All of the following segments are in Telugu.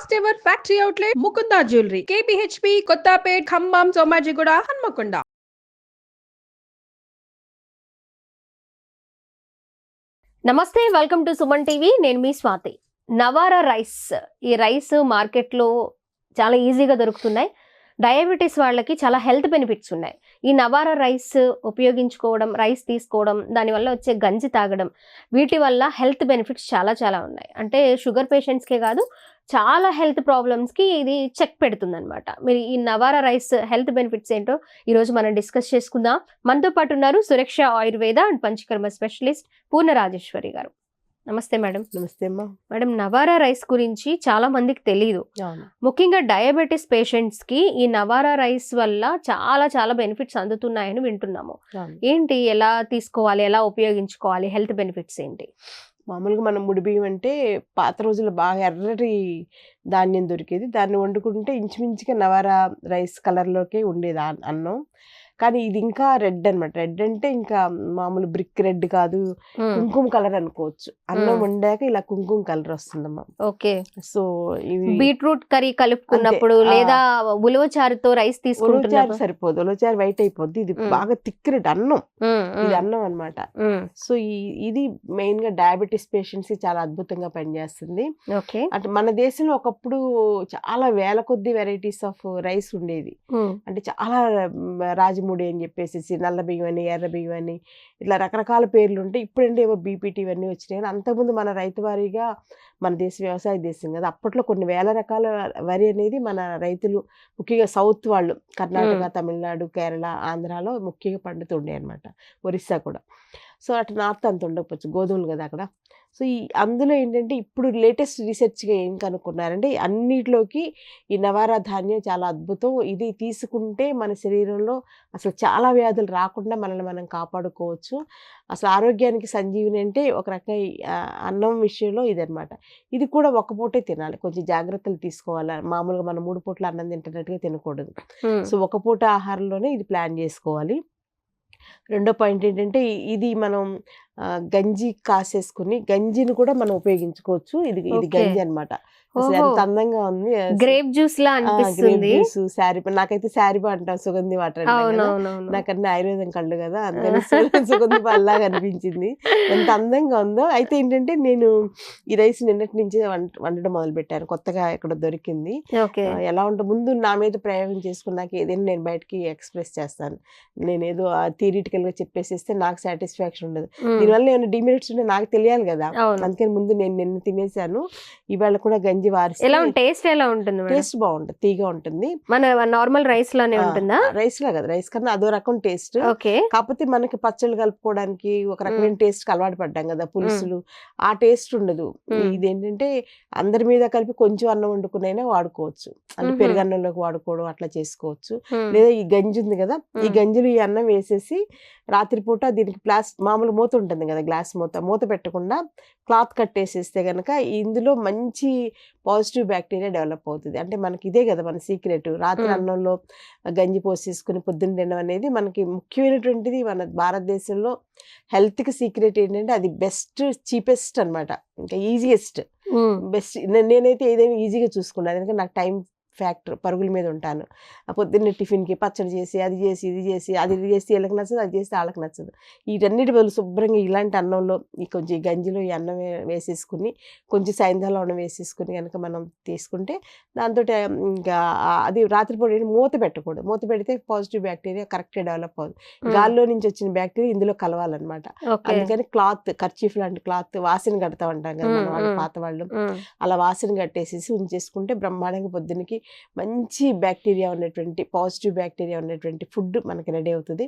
First ever factory outlet Mukunda jewellery KPHP Kothapet Khammam Somajiguda Hanamkonda. నమస్తే, వెల్కమ్ టు సుమన్ టీవీ. నేను మీ స్వాతి. నవారా రైస్, ఈ రైస్ మార్కెట్లో చాలా ఈజీగా దొరుకుతున్నాయి. డయాబెటీస్ వాళ్ళకి చాలా హెల్త్ బెనిఫిట్స్ ఉన్నాయి. ఈ నవారా రైస్ ఉపయోగించుకోవడం, రైస్ తీసుకోవడం, దానివల్ల వచ్చే గంజి తాగడం, వీటి వల్ల హెల్త్ బెనిఫిట్స్ చాలా చాలా ఉన్నాయి. అంటే షుగర్ పేషెంట్స్కే కాదు, చాలా హెల్త్ ప్రాబ్లమ్స్కి ఇది చెక్ పెడుతుంది అనమాట. మీరు ఈ నవారా రైస్ హెల్త్ బెనిఫిట్స్ ఏంటో ఈరోజు మనం డిస్కస్ చేసుకుందాం. మనతో పాటు ఉన్నారు సురక్ష ఆయుర్వేద అండ్ పంచకర్మ స్పెషలిస్ట్ పూర్ణ రాజేశ్వరి గారు. నమస్తే మేడం. నమస్తే అమ్మా. మేడం, నవారా రైస్ గురించి చాలా మందికి తెలియదు. ముఖ్యంగా డయాబెటీస్ పేషెంట్స్ కి ఈ నవారా రైస్ వల్ల చాలా చాలా బెనిఫిట్స్ అందుతున్నాయని వింటున్నాము. ఏంటి, ఎలా తీసుకోవాలి, ఎలా ఉపయోగించుకోవాలి, హెల్త్ బెనిఫిట్స్ ఏంటి? మామూలుగా మనం ముడి బియ్యం అంటే పాత రోజుల్లో బాగా ఎర్రటి ధాన్యం దొరికేది. దాన్ని వండుకుంటే ఇంచుమించుగా నవారా రైస్ కలర్లోకే ఉండేది అన్నం. కానీ ఇది ఇంకా రెడ్ అనమాట. రెడ్ అంటే ఇంకా మామూలు బ్రిక్ రెడ్ కాదు, కుంకుమ కలర్ అనుకోవచ్చు. అన్నం వండాక ఇలా కుంకుమ కలర్ వస్తుందమ్మా. ఓకే. సో ఇది బీట్రూట్ కర్రీ కలుపుకున్నప్పుడు లేదా ఉలవచారుతో రైస్ తీసుకుంటున్నారు సరిపోదు, ఉలవచారు వైట్ అయిపోద్ది. ఇది బాగా థిక్ రెడ్ అన్నం, ఇది అన్నం అనమాట. సో ఇది మెయిన్ గా డయాబెటీస్ పేషెంట్స్ కి చాలా అద్భుతంగా పనిచేస్తుంది. అంటే మన దేశంలో ఒకప్పుడు చాలా వేల కొద్ది వెరైటీస్ ఆఫ్ రైస్ ఉండేది. అంటే చాలా రాజమూడి అని చెప్పేసి, నల్ల బియ్యం అని, ఎర్ర బియ్యం అని, ఇట్లా రకరకాల పేర్లు ఉంటాయి. ఇప్పుడంటే ఏవో బీపీటీ ఇవన్నీ వచ్చినాయి. కానీ అంతకుముందు మన రైతు వారీగా, మన దేశం వ్యవసాయ దేశం కదా, అప్పట్లో కొన్ని వేల రకాల వరి అనేది మన రైతులు, ముఖ్యంగా సౌత్ వాళ్ళు, కర్ణాటక, తమిళనాడు, కేరళ, ఆంధ్రాలో ముఖ్యంగా పండుతుండే అనమాట. ఒరిస్సా కూడా. సో అటు నార్త్ అంత ఉండకపోవచ్చు, గోధుమలు కదా అక్కడ. సో అందులో ఏంటంటే ఇప్పుడు లేటెస్ట్ రీసెర్చ్గా ఏం కనుక్కున్నారంటే, అన్నిటిలోకి ఈ నవారా ధాన్యం చాలా అద్భుతం. ఇది తీసుకుంటే మన శరీరంలో అసలు చాలా వ్యాధులు రాకుండా మనల్ని మనం కాపాడుకోవచ్చు. అసలు ఆరోగ్యానికి సంజీవిని అంటే ఒక రకంగా అన్నం విషయంలో ఇదనమాట. ఇది కూడా ఒక పూటే తినాలి, కొంచెం జాగ్రత్తలు తీసుకోవాలి. మామూలుగా మనం 3 పూట్ల అన్నం తింటున్నట్టుగా తినకూడదు. సో ఒక పూట ఆహారంలోనే ఇది ప్లాన్ చేసుకోవాలి. రెండో పాయింట్ ఏంటంటే, ఇది మనం గంజి కాసేసుకుని, గంజిని కూడా మనం ఉపయోగించుకోవచ్చు. ఇది గంజి అనమాట. అసలు ఎంత అందంగా ఉంది. గ్రేప్ జ్యూస్ లా అనిపిస్తుంది. శారీపా, నాకైతే శారీపా అంటాం, సుగంధి వాటర్. నాకన్నా ఆయుర్వేదం కళ్ళు కదా, అందుకని సుగంధి పాల్లాగా అనిపించింది. ఎంత అందంగా ఉందో. అయితే ఏంటంటే, నేను ఈ రైస్ నిన్నటి నుంచి వండడం మొదలు పెట్టాను. కొత్తగా ఇక్కడ దొరికింది. ఎలా ఉంటుంది, ముందు నా మీద ప్రయోగం చేసుకున్నాక ఏదైనా నేను బయటకి ఎక్స్ప్రెస్ చేస్తాను. నేనేదో థియరిటికల్ గా చెప్పేసేస్తే నాకు సాటిస్ఫాక్షన్ ఉండదు. దీనివల్ల ఏమైనా డిమెరిట్స్ ఉంటే నాకు తెలియాలి కదా. అందుకని ముందు నేను నిన్న తినేసాను. ఇవాళ కూడా గంజి వారి. టేస్ట్ ఎలా ఉంటుంది? టేస్ట్ బాగుంటుంది, తీగా ఉంటుంది. మన నార్మల్ రైస్ లానే ఉంటుందా? రైస్ లా కదా, రైస్ కన్నా అదో రకం టేస్ట్. కాకపోతే మనకి పచ్చళ్ళు కలుపుకోవడానికి ఒక రకమైన టేస్ట్ అలవాటు పడ్డాం కదా, పులుసులు, ఆ టేస్ట్ ఉండదు. ఇదేంటంటే అందరి మీద కలిపి కొంచెం అన్నం వండుకునైనా వాడుకోవచ్చు. అంటే పెరుగన్నంలోకి వాడుకోవడం అట్లా చేసుకోవచ్చు. లేదా ఈ గంజి ఉంది కదా, ఈ గంజిలో ఈ అన్నం వేసేసి రాత్రిపూట దీనికి మామూలు మూత ఉంటుంది కదా, గ్లాస్ మూత పెట్టకుండా క్లాత్ కట్టేసేస్తే కనుక ఇందులో మంచి పాజిటివ్ బ్యాక్టీరియా డెవలప్ అవుతుంది. అంటే మనకి ఇదే కదా మన సీక్రెట్. రాత్రి అన్నంలో గంజి పోసేసుకుని పొద్దున్న తినడం అనేది మనకి ముఖ్యమైనటువంటిది. మన భారతదేశంలో హెల్త్కి సీక్రెట్ ఏంటంటే, అది బెస్ట్, చీపెస్ట్ అనమాట. ఇంకా ఈజియెస్ట్, బెస్ట్. నేనైతే ఏదైనా ఈజీగా చూసుకున్నాను, ఎందుకంటే నాకు టైం ఫ్యాక్టర్, పరుగుల మీద ఉంటాను. పొద్దున్నే టిఫిన్కి పచ్చడి చేసి, అది చేసి, ఇది చేసి, ఇది చేసి వీళ్ళకి నచ్చదు, అది చేస్తే వాళ్ళకి నచ్చదు. వీటన్నిటి బదులు శుభ్రంగా ఇలాంటి అన్నంలో కొంచెం ఈ గంజిలో ఈ అన్నం వేసేసుకుని, కొంచెం సాయంత్రం అన్నం వేసేసుకుని కనుక మనం తీసుకుంటే, దాంతో ఇంకా అది రాత్రిపూట మూత పెట్టకూడదు. మూత పెడితే పాజిటివ్ బ్యాక్టీరియా కరెక్ట్గా డెవలప్ అవుతుంది. గాల్లో నుంచి వచ్చిన బ్యాక్టీరియా ఇందులో కలవాలన్నమాట. అందుకని క్లాత్, కర్చీఫ్ లాంటి క్లాత్, వాసన కడతా ఉంటాం కదా మన వాళ్ళు, పాత వాళ్ళు, అలా వాసన కట్టేసేసి ఉంచేసుకుంటే బ్రహ్మాండంగా పొద్దున్నకి మంచి బ్యాక్టీరియా ఉన్నటువంటి, పాజిటివ్ బ్యాక్టీరియా ఉన్నటువంటి ఫుడ్ మనకి రెడీ అవుతుంది.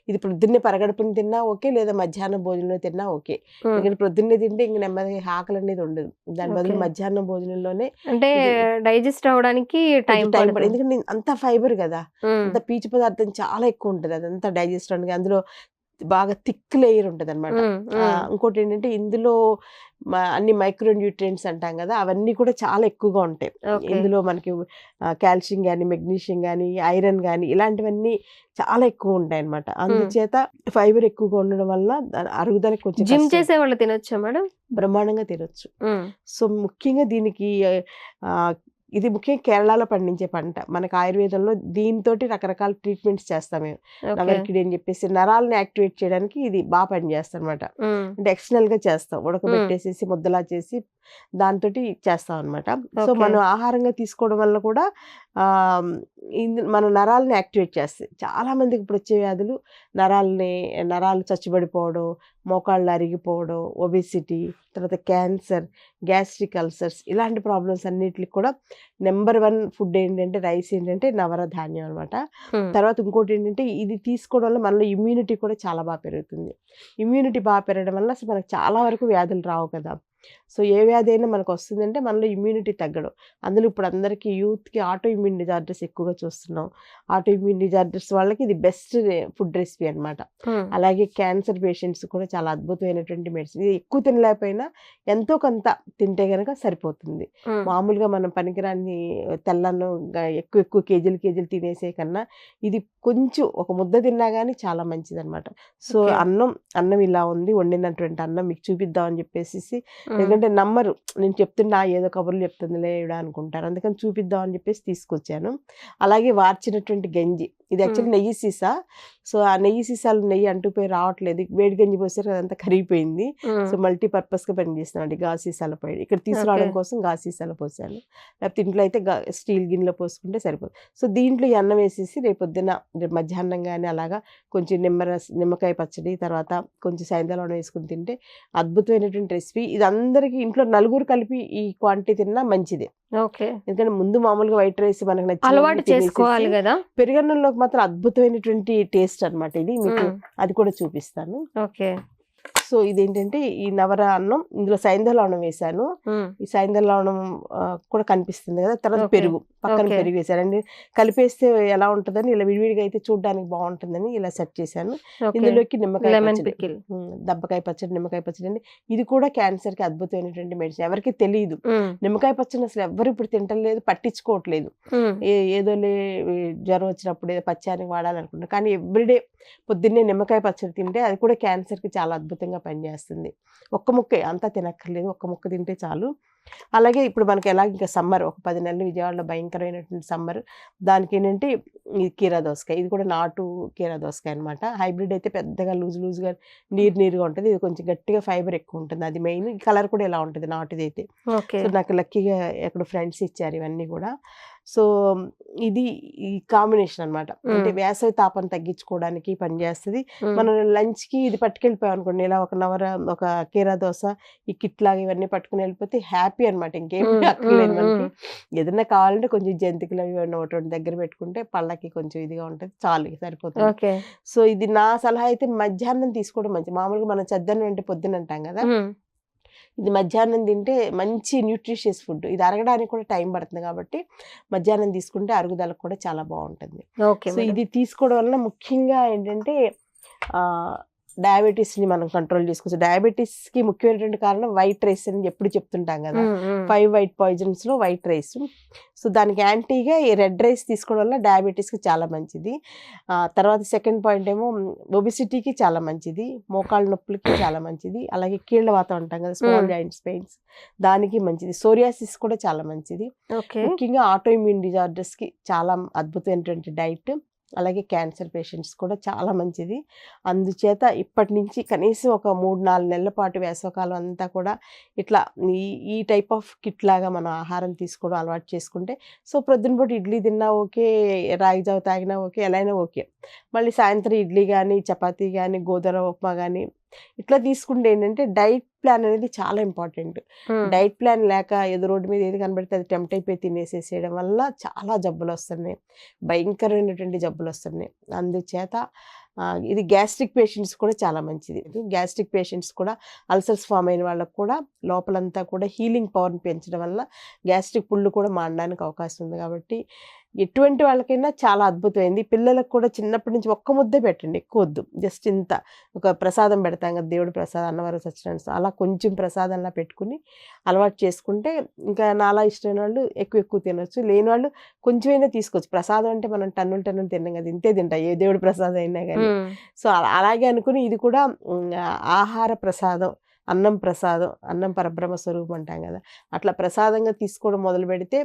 ఇది పొద్దున్నే పరగడుపుని తిన్నా ఓకే, లేదా మధ్యాహ్నం భోజనంలో తిన్నా ఓకే. ఎందుకంటే పొద్దున్నే తింటే ఇంక నెమ్మదిగా ఆకలి అనేది ఉండదు. దాని బదులు మధ్యాహ్నం భోజనంలోనే అంటే డైజెస్ట్ అవడానికి టైం పడుతుంది. ఎందుకంటే అంత ఫైబర్ కదా, అంత పీచు పదార్థం చాలా ఎక్కువ ఉంటుంది. అదంతా డైజెస్ట్ అవడానికి అందులో బాగా థిక్ లేయర్ ఉంటుంది అనమాట. ఇంకోటి ఏంటంటే, ఇందులో అన్ని మైక్రో న్యూట్రియంట్స్ అంటాం కదా, అవన్నీ కూడా చాలా ఎక్కువగా ఉంటాయి. ఇందులో మనకి కాల్షియం కానీ, మెగ్నీషియం కానీ, ఐరన్ కానీ, ఇలాంటివన్నీ చాలా ఎక్కువ ఉంటాయి అనమాట. అందుచేత ఫైబర్ ఎక్కువగా ఉండడం వల్ల అరుగుదల కొంచెం. జిమ్ చేసే వాళ్ళు తినొచ్చా మేడం? బ్రహ్మాండంగా తినొచ్చు. సో ముఖ్యంగా దీనికి ఇది ముఖ్యంగా కేరళలో పండించే పంట. మనకు ఆయుర్వేదంలో దీనితోటి రకరకాల ట్రీట్మెంట్స్ చేస్తాం మేము. నవరకిడి అని చెప్పేసి నరాలను యాక్టివేట్ చేయడానికి ఇది బాగా పనిచేస్తుంది అనమాట. అంటే ఎక్స్టర్నల్ గా చేస్తాం, ఉడకబెట్టేసేసి ముద్దలా చేసి దాంతోటి చేస్తాం అనమాట. సో మనం ఆహారంగా తీసుకోవడం వల్ల కూడా మన నరాలను యాక్టివేట్ చేస్తాయి. చాలా మందికి ఇప్పుడు వచ్చే వ్యాధులు నరాలు చచ్చుబడిపోవడం, మోకాళ్ళు అరిగిపోవడం, ఒబెసిటీ, తర్వాత క్యాన్సర్, గ్యాస్ట్రిక్ అల్సర్స్, ఇలాంటి ప్రాబ్లమ్స్ అన్నిటికి కూడా నెంబర్ 1 ఫుడ్ ఏంటంటే రైస్ ఏంటంటే నవరధాన్యం అనమాట. తర్వాత ఇంకోటి ఏంటంటే ఇది తీసుకోవడం వల్ల మనలో ఇమ్యూనిటీ కూడా చాలా బాగా పెరుగుతుంది. ఇమ్యూనిటీ బాగా పెరగడం వల్ల అసలు మనకు చాలా వరకు వ్యాధులు రావు కదా. సో ఏ వ్యాధి అయినా మనకు వస్తుందంటే మనలో ఇమ్యూనిటీ తగ్గడం. అందులో ఇప్పుడు అందరికీ యూత్కి ఆటో ఇమ్యూన్ డిజార్డర్స్ ఎక్కువగా చూస్తున్నాం. ఆటో ఇమ్యూన్ డిజార్డర్స్ వాళ్ళకి ఇది బెస్ట్ ఫుడ్ రెసిపీ అనమాట. అలాగే క్యాన్సర్ పేషెంట్స్ కూడా చాలా అద్భుతమైనటువంటి మెడిసిన్. ఇది ఎక్కువ తినలేకపోయినా ఎంతో కొంత తింటే కనుక సరిపోతుంది. మామూలుగా మనం పనికిరాని తెల్లను ఎక్కువ కేజీలు తినేసే కన్నా ఇది కొంచెం ఒక ముద్ద తిన్నా కానీ చాలా మంచిది అనమాట. సో అన్నం ఇలా ఉంది, వండినటువంటి అన్నం మీకు చూపిద్దామని చెప్పేసి, ఎందుకంటే నమ్మరు, నేను చెప్తున్నా ఏదో కబుర్లు చెప్తుందిలే ఇవిడ అనుకుంటారు, అందుకని చూపిద్దాం అని చెప్పేసి తీసుకొచ్చాను. అలాగే వార్చినటువంటి గంజి, ఇది యాక్చువల్లీ నెయ్యి సీసా. సో ఆ నెయ్యి సీసాలు నెయ్యి అంటుపోయి రావట్లేదు, వేడి గంజి పోసారు అదంతా కరిగిపోయింది. సో మల్టీపర్పస్ గా పనిచేస్తున్నాం గాజు సీసాల పై, ఇక్కడ తీసుకురావడం కోసం గాజు సీసాలు పోసాను. లేకపోతే ఇంట్లో అయితే స్టీల్ గిన్నెలో పోసుకుంటే సరిపోతుంది. సో దీంట్లో ఈ అన్నం వేసేసి రేపు మధ్యాహ్నం కానీ అలాగా కొంచెం నిమ్మకాయ పచ్చడి, తర్వాత కొంచెం సాయంత్రం వేసుకుని తింటే అద్భుతమైనటువంటి రెసిపీ. ఇది అందరికి ఇంట్లో నలుగురు కలిపి ఈ క్వాంటిటీ తిన్నా మంచిదే. ఎందుకంటే ముందు మామూలుగా వైట్ రైస్ మనకు నచ్చిన పెరుగన్నంలోకి మాత్రం అద్భుతమైనటువంటి టేస్ట్ అనమాట ఇది. మీకు అది కూడా చూపిస్తాను. సో ఇదేంటంటే ఈ నవర అన్నం, ఇందులో సాయంత్రం లవణం వేసాను. ఈ సాయంత్రం లవణం కూడా కనిపిస్తుంది కదా. తర్వాత పెరుగు, పక్కన పెరుగు వేసానండి. కలిపేస్తే ఎలా ఉంటుందని ఇలా విడివిడిగా అయితే చూడడానికి బాగుంటుందని ఇలా సెట్ చేశాను. ఇందులోకి నిమ్మకాయ పచ్చడి, దబ్బకాయ పచ్చడి, నిమ్మకాయ పచ్చడి అండి. ఇది కూడా క్యాన్సర్ కి అద్భుతమైనటువంటి మెడిసిన్. ఎవరికి తెలియదు నిమ్మకాయ పచ్చడి అసలు ఎవరు ఇప్పుడు తింటలేదు, పట్టించుకోవట్లేదు. ఏదో జ్వరం వచ్చినప్పుడు ఏదో పచ్చానికి వాడాలనుకుంటున్నారు, కానీ ఎవ్రీడే పొద్దున్నే నిమ్మకాయ పచ్చడి తింటే అది కూడా క్యాన్సర్ కి చాలా అద్భుతంగా పనిచేస్తుంది. ఒక్క ముక్కే అంతా తినక్కర్లేదు, ఒక్క ముక్క తింటే చాలు. అలాగే ఇప్పుడు మనకి ఎలా ఇంకా సమ్మర్, ఒక 10 నెలలు విజయవాడలో భయంకరమైనటువంటి సమ్మర్, దానికి ఏంటంటే ఈ కీరా దోసకాయ, ఇది కూడా నాటు కీరా దోసకాయ అనమాట. హైబ్రిడ్ అయితే పెద్దగా లూజ్గా నీరుగా ఉంటుంది, ఇది కొంచెం గట్టిగా ఫైబర్ ఎక్కువ ఉంటుంది, అది మెయిన్. కలర్ కూడా ఇలా ఉంటుంది నాటుది అయితే. సో నాకు లక్కీగా ఎక్కడ ఫ్రెండ్స్ ఇచ్చారు ఇవన్నీ కూడా. సో ఇది ఈ కాంబినేషన్ అనమాట. అంటే వేసవి తాపం తగ్గించుకోవడానికి పనిచేస్తుంది. మనం లంచ్ కి ఇది పట్టుకెళ్ళిపోయాం అనుకోండి, ఇలా ఒక కీరా దోశ ఈ కిట్ లాగా ఇవన్నీ పట్టుకుని వెళ్ళిపోతే హ్యాపీ అనమాట. ఇంకేమి అక్కర్లేదు మనకి. ఏదైనా కావాలంటే కొంచెం జంతికలు అవి ఒకటి దగ్గర పెట్టుకుంటే పళ్ళకి కొంచెం ఇదిగా ఉంటుంది, చాలు, సరిపోతుంది. సో ఇది నా సలహా అయితే మధ్యాహ్నం తీసుకోవడం మంచి. మామూలుగా మనం చద్దన్నం అంటే పొద్దున అంటాం కదా, ఇది మధ్యాహ్నం తింటే మంచి న్యూట్రిషియస్ ఫుడ్. ఇది అరగడానికి కూడా టైం పడుతుంది కాబట్టి మధ్యాహ్నం తీసుకుంటే అరుగుదలకు కూడా చాలా బాగుంటుంది. సో ఇది తీసుకోవడం వల్ల ముఖ్యంగా ఏంటంటే డయాబెటీస్ని మనం కంట్రోల్ చేసుకోవచ్చు. డయాబెటీస్కి ముఖ్యమైనటువంటి కారణం వైట్ రైస్ అని ఎప్పుడు చెప్తుంటాం కదా, 5 వైట్ పాయిజన్స్లో వైట్ రైస్. సో దానికి యాంటీగా ఈ రెడ్ రైస్ తీసుకోవడం వల్ల డయాబెటీస్కి చాలా మంచిది. తర్వాత సెకండ్ పాయింట్ ఏమో ఒబిసిటీకి చాలా మంచిది, మోకాళ్ళ నొప్పులకి చాలా మంచిది, అలాగే కీళ్ళవాతం అంటాం కదా, స్మాల్ జాయింట్స్ పెయిన్స్, దానికి మంచిది. సోరియాసిస్ కూడా చాలా మంచిది. ముఖ్యంగా ఆటో ఇమ్యూన్ డిజార్డర్స్కి చాలా అద్భుతమైనటువంటి డైట్. అలాగే క్యాన్సర్ పేషెంట్స్ కూడా చాలా మంచిది. అందుచేత ఇప్పటి నుంచి కనీసం ఒక 3-4 నెలల పాటు వేసవకాలం అంతా కూడా ఇట్లా ఈ టైప్ ఆఫ్ కిట్ లాగా మనం ఆహారం తీసుకోవడం అలవాటు చేసుకుంటే, సో ప్రొద్దున పూట ఇడ్లీ తిన్నా ఓకే, రాగి జావ తాగినా ఓకే, ఎలా అయినా ఓకే, మళ్ళీ సాయంత్రం ఇడ్లీ కానీ, చపాతీ కానీ, గోధుమ ఉప్మా కానీ ఇట్లా తీసుకుంటే ఏంటంటే డైట్ ప్లాన్ అనేది చాలా ఇంపార్టెంట్. డైట్ ప్లాన్ లేక ఏదో రోడ్డు మీద ఏది కనబడితే అది టెంప్ట్ అయిపోయి తినేసేసేయడం వల్ల చాలా జబ్బులు వస్తున్నాయి, భయంకరమైనటువంటి జబ్బులు వస్తున్నాయి. అందుచేత ఇది గ్యాస్ట్రిక్ పేషెంట్స్ కూడా చాలా మంచిది. గ్యాస్ట్రిక్ పేషెంట్స్ కూడా అల్సర్స్ ఫామ్ అయిన వాళ్ళకు కూడా లోపలంతా కూడా హీలింగ్ పవర్ని పెంచడం వల్ల గ్యాస్ట్రిక్ పుళ్ళు కూడా మానడానికి అవకాశం ఉంది. కాబట్టి ఎటువంటి వాళ్ళకైనా చాలా అద్భుతమైంది. పిల్లలకు కూడా చిన్నప్పటి నుంచి ఒక్క ముద్దే పెట్టండి, ఎక్కువ వద్దు, జస్ట్ ఇంత ఒక ప్రసాదం పెడతాం కదా, దేవుడి ప్రసాదం, అన్నవరం సత్యనారాయణ, అలా కొంచెం ప్రసాదంలా పెట్టుకుని అలవాటు చేసుకుంటే ఇంకా నాలా ఇష్టమైన వాళ్ళు ఎక్కువ తినొచ్చు, లేని వాళ్ళు కొంచెమైనా తీసుకోవచ్చు. ప్రసాదం అంటే మనం టన్నులు తిన్నాం కదా, ఇంతే తింటా ఏ దేవుడి ప్రసాదం అయినా కానీ. సో అలాగే అనుకుని ఇది కూడా ఆహార ప్రసాదం, అన్నం ప్రసాదం, అన్నం పరబ్రహ్మ స్వరూపం అంటాం కదా, అట్లా ప్రసాదంగా తీసుకోవడం మొదలు పెడితే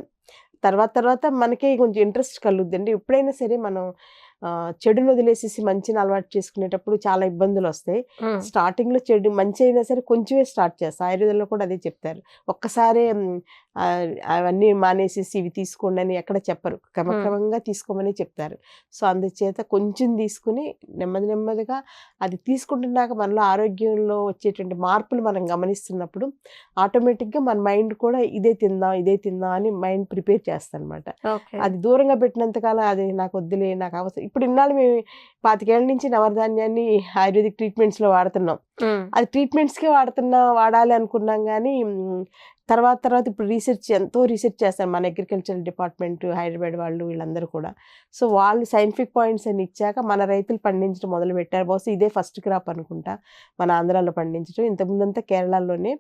తర్వాత మనకే కొంచెం ఇంట్రెస్ట్ కలుగుద్దండి. ఎప్పుడైనా సరే మనం చెడుని వదిలేసేసి మంచిని అలవాటు చేసుకునేటప్పుడు చాలా ఇబ్బందులు వస్తాయి. స్టార్టింగ్‌లో చెడు మంచి అయినా సరే కొంచెమే స్టార్ట్ చేస్తా. ఆయుర్వేదంలో కూడా అదే చెప్తారు. ఒక్కసారే అవన్నీ మానేసేసి ఇవి తీసుకోండి అని ఎక్కడ చెప్పరు. క్రమక్రమంగా తీసుకోమని చెప్తారు. సో, అందుచేత కొంచెం తీసుకుని నెమ్మదిగా అది తీసుకుంటున్నాక మనలో ఆరోగ్యంలో వచ్చేటువంటి మార్పులు మనం గమనిస్తున్నప్పుడు ఆటోమేటిక్‌గా మన మైండ్ కూడా ఇదే తిందాం అని మైండ్ ప్రిపేర్ చేస్తదనమాట. అది దూరంగా పెట్టినంత కాలం అది నాకు వద్దులే, నాకు అవసరం. ఇప్పుడు ఇన్నాళ్ళు మేము 25 ఏళ్ల నుంచి నవరధాన్యాన్ని ఆయుర్వేదిక్ ట్రీట్మెంట్స్‌లో వాడుతున్నాం. అది ట్రీట్మెంట్స్‌కే వాడాలి అనుకున్నాం గానీ తర్వాత ఇప్పుడు ఎంతో రీసెర్చ్ చేస్తారు మన అగ్రికల్చరల్ డిపార్ట్మెంట్ హైదరాబాద్ వాళ్ళు వీళ్ళందరూ కూడా. సో, వాళ్ళు సైంటిఫిక్ పాయింట్స్ అని ఇచ్చాక మన రైతులు పండించడం మొదలుపెట్టారు. బహుశా ఇదే ఫస్ట్ క్రాప్ అనుకుంటా మన ఆంధ్రాలో పండించడం. ఇంతకుముందంతా కేరళలోనే.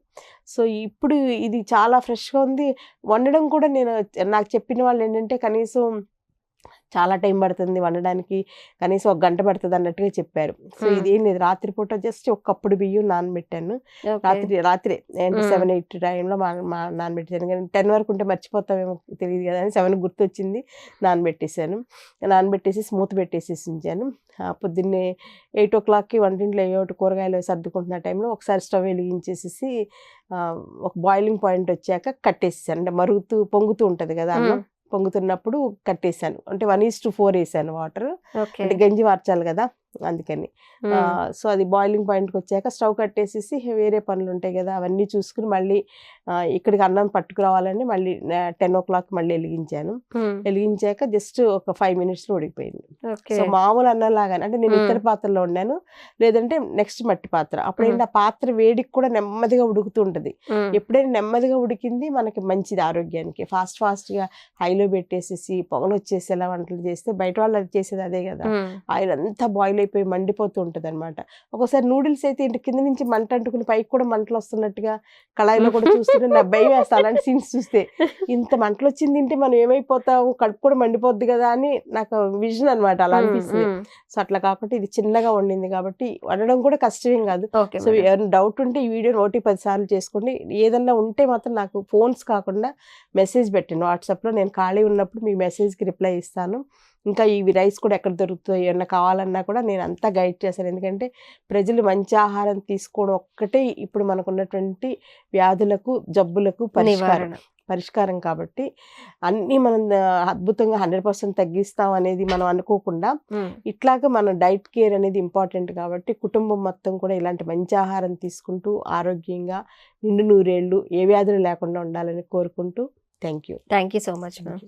సో, ఇప్పుడు ఇది చాలా ఫ్రెష్‌గా ఉంది. వండడం కూడా నాకు చెప్పిన వాళ్ళు ఏంటంటే కనీసం చాలా టైం పడుతుంది వండడానికి, కనీసం 1 గంట పడుతుంది అన్నట్టుగా చెప్పారు. సో, ఇదేం లేదు, రాత్రిపూట జస్ట్ ఒక కప్పుడు బియ్యం నానబెట్టాను. రాత్రే అంటే 7, 8 టైంలో నానబెట్టాను. కానీ 10 వరకు ఉంటే మర్చిపోతామేమో తెలియదు కదా అని 7 గుర్తొచ్చింది, నానబెట్టేసి మూత పెట్టేసేసి ఉంచాను. పొద్దున్నే 8 o'clockకి వంటింట్లో ఏవోటి కూరగాయలు సర్దుకుంటున్న టైంలో ఒకసారి స్టవ్ వెలిగించేసేసి ఒక బాయిలింగ్ పాయింట్ వచ్చాక కట్టేసేసాను. అంటే పొంగుతూ ఉంటుంది కదా అన్నం, పొంగుతున్నప్పుడు కట్టేసాను. అంటే 1:4 వేసాను వాటర్. అంటే గంజి వార్చాలి కదా అందుకని. సో, అది బాయిలింగ్ పాయింట్కి వచ్చాక స్టవ్ కట్టేసేసి వేరే పనులు ఉంటాయి కదా అవన్నీ చూసుకుని మళ్ళీ ఇక్కడికి అన్నం పట్టుకురావాలని మళ్ళీ 10 o'clock మళ్ళీ వెలిగించాక జస్ట్ ఒక 5 minutesలో ఉడికిపోయింది. సో, మామూలు అన్నం లాగానే. అంటే నేను ఇత్తడి పాత్రలో వండాను, లేదంటే నెక్స్ట్ మట్టి పాత్ర. అప్పుడేంటి ఆ పాత్ర వేడికి కూడా నెమ్మదిగా ఉడుకుతూ ఉంటుంది. ఎప్పుడైనా నెమ్మదిగా ఉడికింది మనకి మంచిది ఆరోగ్యానికి. ఫాస్ట్గా హైలో పెట్టేసేసి పొగలు వచ్చేసేలా వంటలు చేస్తే బయట వాళ్ళు అది చేసేది అదే కదా, ఆయిల్ అంతా బాయిల్ అయిపోయి మండిపోతూ ఉంటుంది అనమాట. ఒక్కోసారి నూడిల్స్ అయితే ఇంటి కింద నుంచి మంట అంటుకుని పైకి కూడా మంటలు వస్తున్నట్టుగా కళాయిలో కూడా చూస్తుంటే నా భయం వేస్తా అలాంటి సీన్స్ చూస్తే. ఇంత మంటలు వచ్చింది తింటే మనం ఏమైపోతాము, కడుపు కూడా మండిపోద్ది కదా అని నాకు విజన్ అనమాట, అలా అనిపిస్తుంది. సో, అట్లా కాకుండా ఇది చిన్నగా వండింది కాబట్టి వండడం కూడా కష్టమేం కాదు. సో, ఎవరైనా డౌట్ ఉంటే ఈ వీడియోని 1-10 సార్లు చేసుకోండి. ఏదన్నా ఉంటే మాత్రం నాకు ఫోన్స్ కాకుండా మెసేజ్ పెట్టండి వాట్సాప్లో. నేను ఖాళీ ఉన్నప్పుడు మీ మెసేజ్కి రిప్లై ఇస్తాను. ఇంకా ఇవి రైస్ కూడా ఎక్కడ దొరుకుతాయి ఏమన్నా కావాలన్నా కూడా నేను అంతా గైడ్ చేశాను. ఎందుకంటే ప్రజలు మంచి ఆహారం తీసుకోవడం ఒక్కటే ఇప్పుడు మనకున్నటువంటి వ్యాధులకు, జబ్బులకు పరిష్కారం కాబట్టి అన్నీ మనం అద్భుతంగా 100% తగ్గిస్తాం అనేది మనం అనుకోకుండా ఇట్లాగా మనం డైట్ కేర్ అనేది ఇంపార్టెంట్ కాబట్టి కుటుంబం మొత్తం కూడా ఇలాంటి మంచి ఆహారం తీసుకుంటూ ఆరోగ్యంగా నిండు నూరేళ్ళు ఏ వ్యాధులు లేకుండా ఉండాలని కోరుకుంటూ thank you so much ma'am.